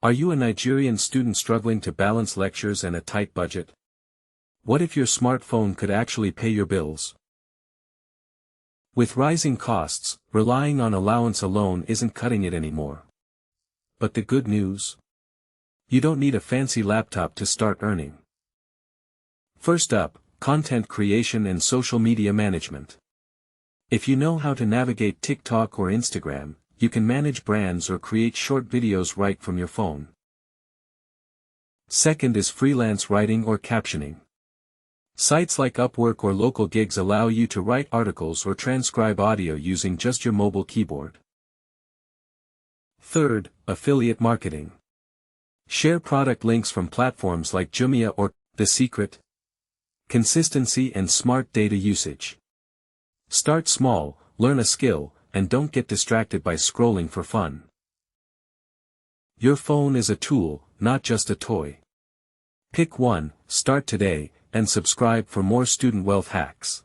Are you a Nigerian student struggling to balance lectures and a tight budget? What if your smartphone could actually pay your bills? With rising costs, relying on allowance alone isn't cutting it anymore. But the good news? You don't need a fancy laptop to start earning. First up, content creation and social media management. If you know how to navigate TikTok or Instagram, you can manage brands or create short videos right from your phone. Second is freelance writing or captioning. Sites like Upwork or local gigs allow you to write articles or transcribe audio using just your mobile keyboard. Third, affiliate marketing. Share product links from platforms like Jumia or The Secret. Consistency and smart data usage. Start small, learn a skill, and don't get distracted by scrolling for fun. Your phone is a tool, not just a toy. Pick one, start today, and subscribe for more student wealth hacks.